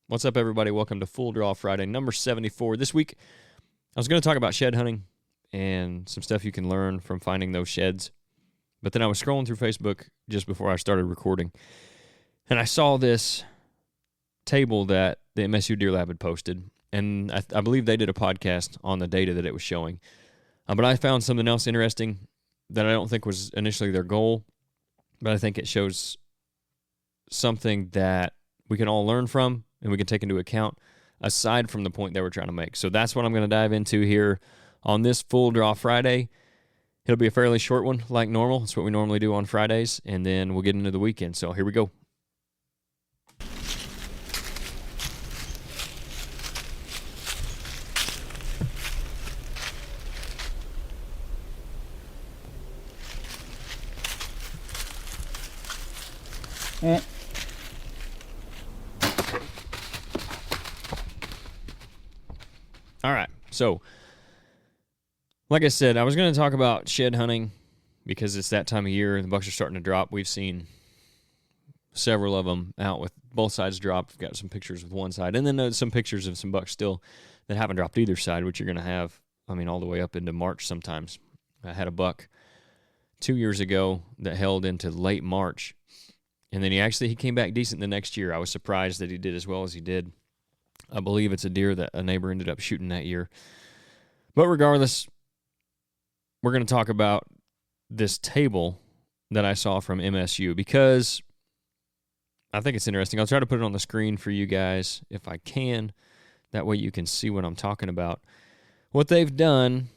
What's up, everybody? Welcome to Full Draw Friday, number 74. This week, I was going to talk about shed hunting and some stuff you can learn from finding those sheds. But then I was scrolling through Facebook just before I started recording, and I saw this table that the MSU Deer Lab had posted, and I believe they did a podcast on the data that it was showing. But I found something else interesting that I don't think was initially their goal, but I think it shows something that we can all learn from and we can take into account aside from the point they were trying to make. So that's what I'm going to dive into here on this Full Draw Friday. It'll be a fairly short one like normal. That's what we normally do on Fridays, and then we'll get into the weekend. So here we go. All right, so like I said, I was going to talk about shed hunting because it's that time of year and the bucks are starting to drop. We've seen several of them out with both sides dropped. We've got some pictures with one side, and then some pictures of some bucks still that haven't dropped either side, which you're going to have, all the way up into March sometimes. I had a buck 2 years ago that held into late March, and then he came back decent the next year. I was surprised that he did as well as he did. I believe it's a deer that a neighbor ended up shooting that year. But regardless, we're going to talk about this table that I saw from MSU because I think it's interesting. I'll try to put it on the screen for you guys if I can. That way you can see what I'm talking about. What they've done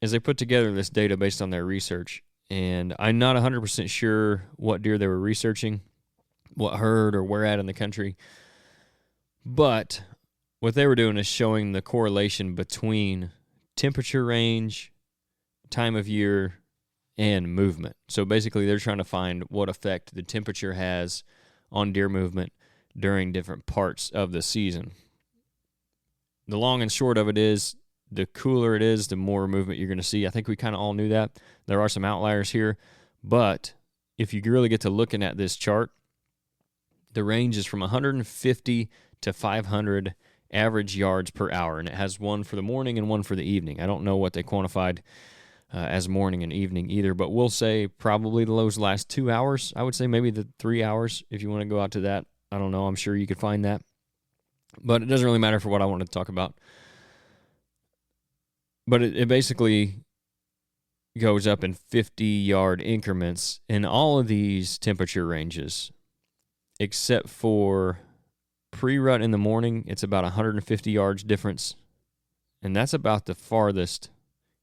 is they put together this data based on their research. And I'm not 100% sure what deer they were researching, what herd or where at in the country. But what they were doing is showing the correlation between temperature range, time of year, and movement. So basically they're trying to find what effect the temperature has on deer movement during different parts of the season. The long and short of it is, the cooler it is, the more movement you're going to see. I think we kind of all knew that. There are some outliers here, but if you really get to looking at this chart, the range is from 150 to 500 average yards per hour, and it has one for the morning and one for the evening. I don't know what they quantified as morning and evening either, but we'll say probably those last 2 hours. I would say maybe the 3 hours if you want to go out to that. I don't know. I'm sure you could find that, but it doesn't really matter for what I wanted to talk about. But it basically goes up in 50-yard increments in all of these temperature ranges, except for pre-rut in the morning. It's about 150 yards difference, and that's about the farthest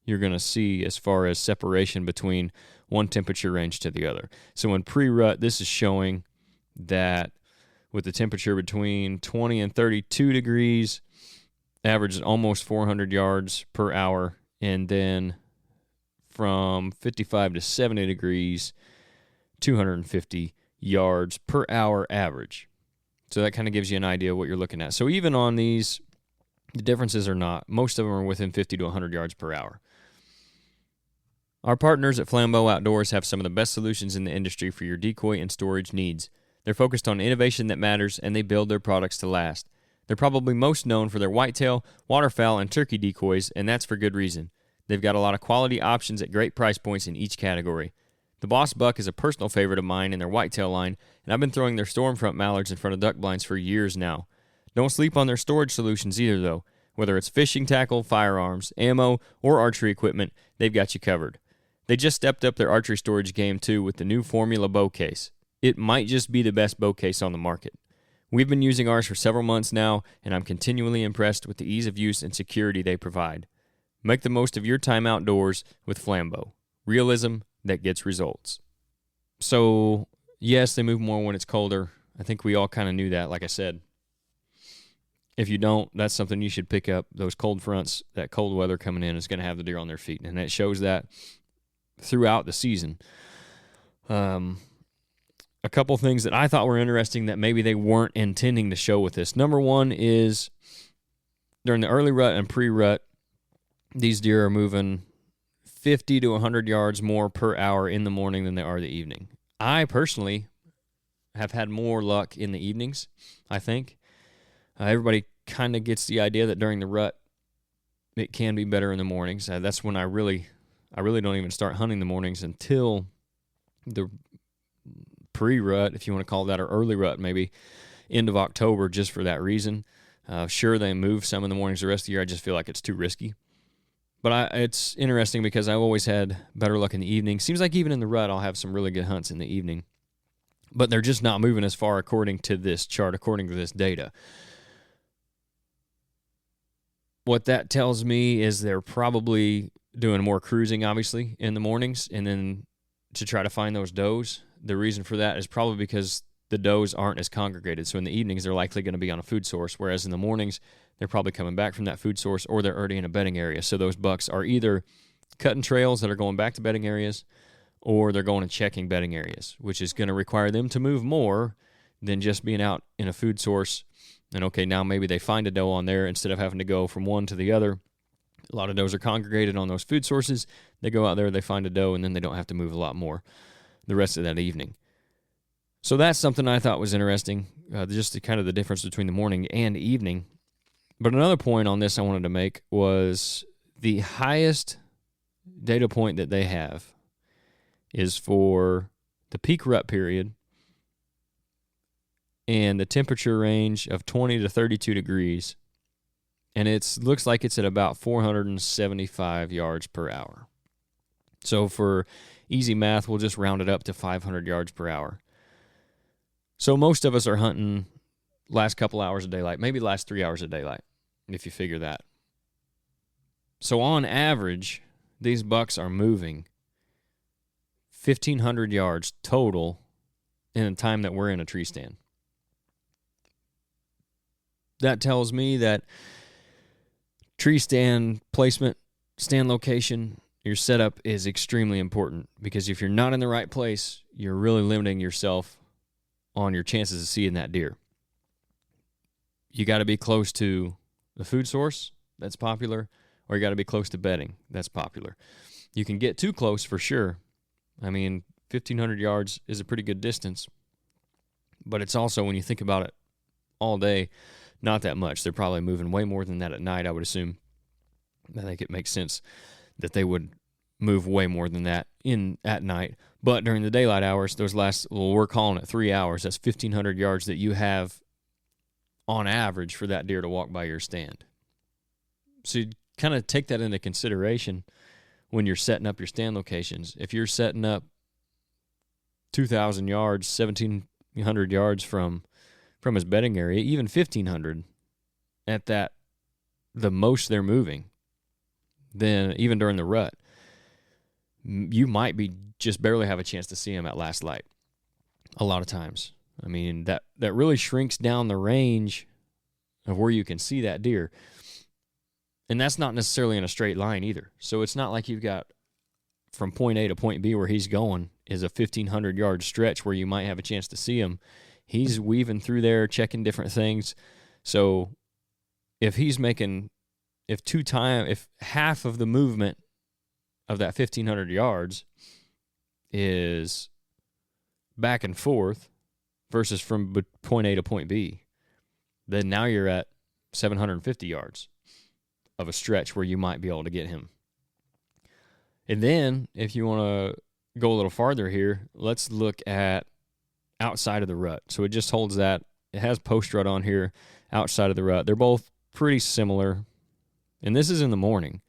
you're going to see as far as separation between one temperature range to the other. So in pre-rut, this is showing that with the temperature between 20 and 32 degrees, average is almost 400 yards per hour, and then from 55 to 70 degrees, 250 yards per hour average. So that kind of gives you an idea of what you're looking at. So even on these, the differences are not. Most of them are within 50 to 100 yards per hour. Our partners at Flambeau Outdoors have some of the best solutions in the industry for your decoy and storage needs. They're focused on innovation that matters, and they build their products to last. They're probably most known for their whitetail, waterfowl, and turkey decoys, and that's for good reason. They've got a lot of quality options at great price points in each category. The Boss Buck is a personal favorite of mine in their whitetail line, and I've been throwing their Stormfront mallards in front of duck blinds for years now. Don't sleep on their storage solutions either, though. Whether it's fishing tackle, firearms, ammo, or archery equipment, they've got you covered. They just stepped up their archery storage game, too, with the new Formula bow case. It might just be the best bow case on the market. We've been using ours for several months now, and I'm continually impressed with the ease of use and security they provide. Make the most of your time outdoors with Flambeau. Realism that gets results. So, yes, they move more when it's colder. I think we all kind of knew that, like I said. If you don't, that's something you should pick up. Those cold fronts, that cold weather coming in is going to have the deer on their feet, and it shows that throughout the season. A couple things that I thought were interesting that maybe they weren't intending to show with this. Number one is during the early rut and pre-rut, these deer are moving 50 to 100 yards more per hour in the morning than they are the evening. I personally have had more luck in the evenings, I think. Everybody kind of gets the idea that during the rut, it can be better in the mornings. That's when I really don't even start hunting the mornings until the pre-rut, if you want to call that, or early rut, maybe end of October, just for that reason. Sure, they move some in the mornings the rest of the year. I just feel like it's too risky. But it's interesting because I've always had better luck in the evening. Seems like even in the rut, I'll have some really good hunts in the evening. But they're just not moving as far according to this chart, according to this data. What that tells me is they're probably doing more cruising, obviously, in the mornings, and then to try to find those does. The reason for that is probably because the does aren't as congregated. So in the evenings, they're likely going to be on a food source, whereas in the mornings, they're probably coming back from that food source, or they're already in a bedding area. So those bucks are either cutting trails that are going back to bedding areas, or they're going and checking bedding areas, which is going to require them to move more than just being out in a food source. And okay, now maybe they find a doe on there instead of having to go from one to the other. A lot of does are congregated on those food sources. They go out there, they find a doe, and then they don't have to move a lot more the rest of that evening. So that's something I thought was interesting, just kind of the difference between the morning and evening. But another point on this I wanted to make was the highest data point that they have is for the peak rut period and the temperature range of 20 to 32 degrees. And it looks like it's at about 475 yards per hour. So for easy math, we'll just round it up to 500 yards per hour. So most of us are hunting last couple hours of daylight, maybe last 3 hours of daylight, if you figure that. So on average, these bucks are moving 1,500 yards total in the time that we're in a tree stand. That tells me that tree stand placement, stand location, your setup is extremely important, because if you're not in the right place, you're really limiting yourself on your chances of seeing that deer. You got to be close to the food source, that's popular, or you got to be close to bedding, that's popular. You can get too close for sure. I mean, 1,500 yards is a pretty good distance, but it's also, when you think about it all day, not that much. They're probably moving way more than that at night, I would assume. I think it makes sense that they would move way more than that at night. But during the daylight hours, those last, well, we're calling it 3 hours. That's 1,500 yards that you have on average for that deer to walk by your stand. So you kind of take that into consideration when you're setting up your stand locations. If you're setting up 2,000 yards, 1,700 yards from his bedding area, even 1,500 at that, the most they're moving, then even during the rut, you might be just barely have a chance to see him at last light a lot of times. I mean, that really shrinks down the range of where you can see that deer. And that's not necessarily in a straight line either. So it's not like you've got from point A to point B where he's going is a 1,500 yard stretch where you might have a chance to see him. He's weaving through there, checking different things. So if he's making, if half of the movement of that 1,500 yards is back and forth versus from point A to point B, then now you're at 750 yards of a stretch where you might be able to get him. And then if you want to go a little farther here, let's look at outside of the rut. So it just holds that. It has post rut on here outside of the rut. They're both pretty similar. And this is in the morning.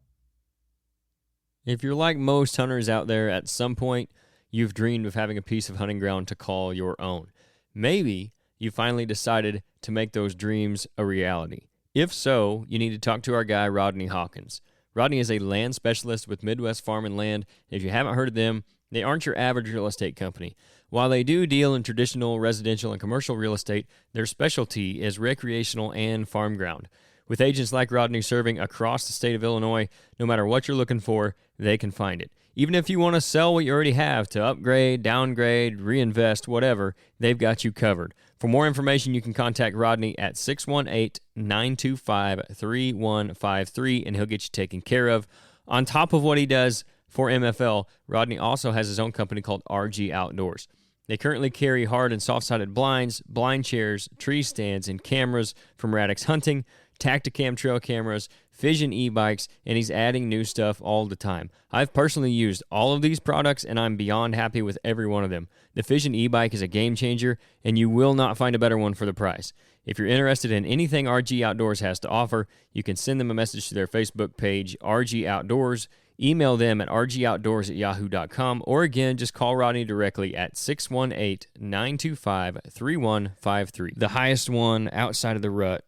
If you're like most hunters out there, at some point you've dreamed of having a piece of hunting ground to call your own. Maybe you finally decided to make those dreams a reality. If so, you need to talk to our guy, Rodney Hawkins. Rodney is a land specialist with Midwest Farm and Land. If you haven't heard of them, they aren't your average real estate company. While they do deal in traditional residential and commercial real estate, their specialty is recreational and farm ground. With agents like Rodney serving across the state of Illinois, no matter what you're looking for, they can find it. Even if you want to sell what you already have to upgrade, downgrade, reinvest, whatever, they've got you covered. For more information, you can contact Rodney at 618-925-3153, and he'll get you taken care of. On top of what he does for MFL, Rodney also has his own company called RG Outdoors. They currently carry hard and soft-sided blinds, blind chairs, tree stands, and cameras from Radix Hunting, Tacticam trail cameras, Fission e-bikes, and he's adding new stuff all the time. I've personally used all of these products, and I'm beyond happy with every one of them. The Fission e-bike is a game changer, and you will not find a better one for the price. If you're interested in anything RG Outdoors has to offer, you can send them a message to their Facebook page, RG Outdoors, email them at rgoutdoors@yahoo.com, or again, just call Rodney directly at 618-925-3153. The highest one outside of the rut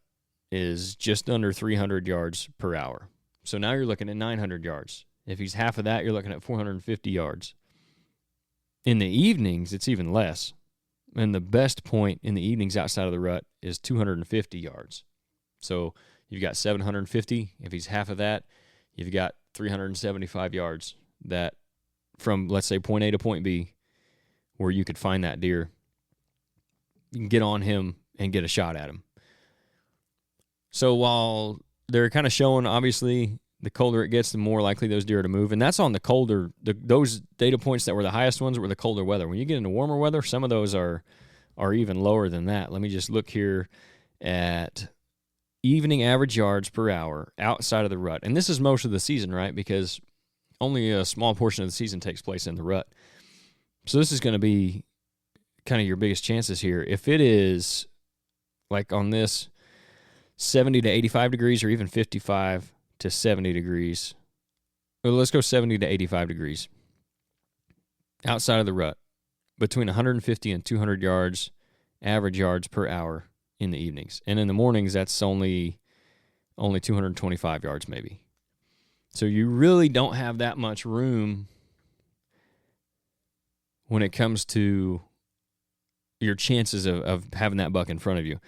is just under 300 yards per hour. So now you're looking at 900 yards. If he's half of that, you're looking at 450 yards. In the evenings, it's even less. And the best point in the evenings outside of the rut is 250 yards. So you've got 750. If he's half of that, you've got 375 yards that from, let's say, point A to point B, where you could find that deer. You can get on him and get a shot at him. So while they're kind of showing, obviously, the colder it gets, the more likely those deer are to move. And that's on the colder, those data points that were the highest ones were the colder weather. When you get into warmer weather, some of those are even lower than that. Let me just look here at evening average yards per hour outside of the rut. And this is most of the season, right? Because only a small portion of the season takes place in the rut. So this is going to be kind of your biggest chances here. If it is, like on this, 70 to 85 degrees or even 55 to 70 degrees. Well, let's go 70 to 85 degrees. Outside of the rut, between 150 and 200 yards, average yards per hour in the evenings. And in the mornings, that's only 225 yards maybe. So you really don't have that much room when it comes to your chances of having that buck in front of you.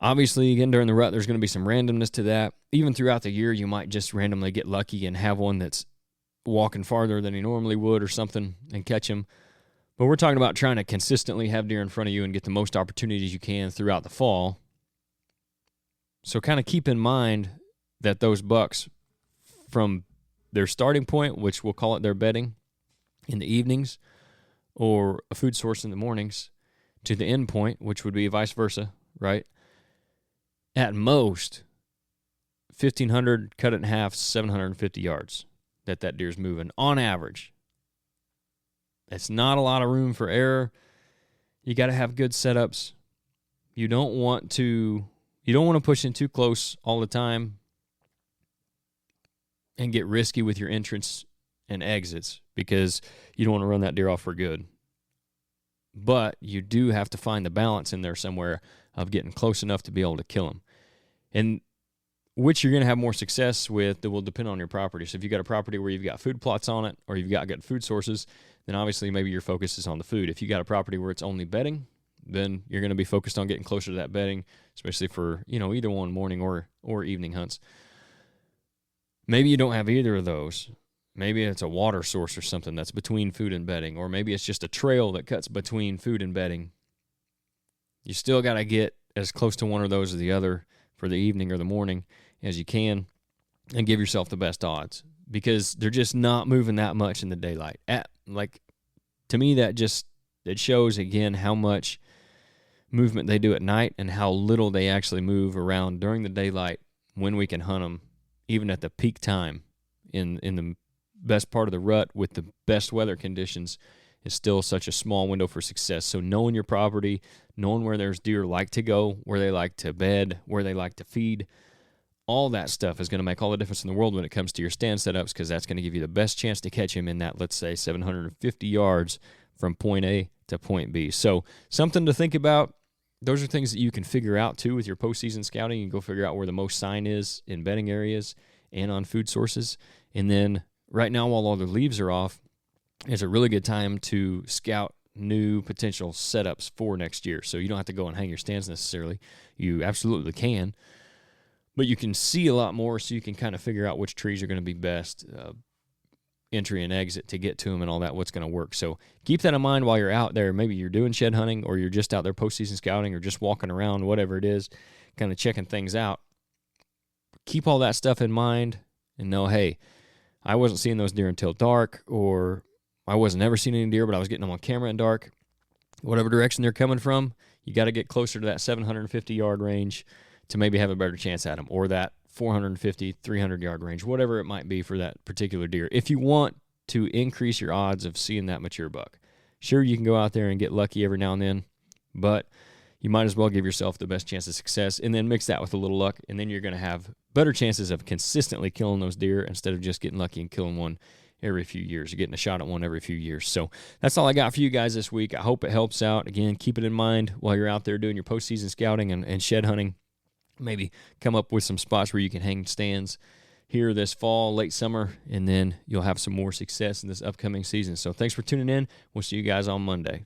Obviously, again, during the rut, there's going to be some randomness to that. Even throughout the year, you might just randomly get lucky and have one that's walking farther than he normally would or something and catch him. But we're talking about trying to consistently have deer in front of you and get the most opportunities you can throughout the fall. So kind of keep in mind that those bucks from their starting point, which we'll call it their bedding in the evenings, or a food source in the mornings, to the end point, which would be vice versa, right? At most, 1,500, cut it in half, 750 yards that deer's moving on average. It's not a lot of room for error. You got to have good setups. You don't want to push in too close all the time and get risky with your entrance and exits because you don't want to run that deer off for good. But you do have to find the balance in there somewhere of getting close enough to be able to kill them. And which you're going to have more success with that will depend on your property. So if you've got a property where you've got food plots on it or you've got good food sources, then obviously maybe your focus is on the food. If you got a property where it's only bedding, then you're going to be focused on getting closer to that bedding, especially for, either one morning or evening hunts. Maybe you don't have either of those. Maybe it's a water source or something that's between food and bedding, or maybe it's just a trail that cuts between food and bedding. You still got to get as close to one of those as the other for the evening or the morning as you can and give yourself the best odds because they're just not moving that much in the daylight. To me, it shows, again, how much movement they do at night and how little they actually move around during the daylight when we can hunt them, even at the peak time in the best part of the rut with the best weather conditions is still such a small window for success. So knowing your property, knowing where there's deer like to go, where they like to bed, where they like to feed, all that stuff is going to make all the difference in the world when it comes to your stand setups because that's going to give you the best chance to catch him in that, let's say, 750 yards from point A to point B. So something to think about. Those are things that you can figure out, too, with your postseason scouting. You can go figure out where the most sign is in bedding areas and on food sources. And then right now, while all the leaves are off, it's a really good time to scout new potential setups for next year. So you don't have to go and hang your stands necessarily. You absolutely can. But you can see a lot more so you can kind of figure out which trees are going to be best, entry and exit to get to them and all that, what's going to work. So keep that in mind while you're out there. Maybe you're doing shed hunting or you're just out there postseason scouting or just walking around, whatever it is, kind of checking things out. Keep all that stuff in mind and know, hey, I wasn't seeing those deer until dark, or I wasn't ever seeing any deer, but I was getting them on camera in dark. whatever direction they're coming from, you got to get closer to that 750-yard range to maybe have a better chance at them, or that 450, 300-yard range, whatever it might be for that particular deer. If you want to increase your odds of seeing that mature buck, sure, you can go out there and get lucky every now and then, but you might as well give yourself the best chance of success and then mix that with a little luck, and then you're going to have better chances of consistently killing those deer instead of just getting lucky and killing one every few years. You're getting a shot at one every few years. So that's all I got for you guys this week. I hope it helps out. Again, keep it in mind while you're out there doing your postseason scouting and shed hunting. Maybe come up with some spots where you can hang stands here this fall, late summer, and then you'll have some more success in this upcoming season. So thanks for tuning in. We'll see you guys on Monday.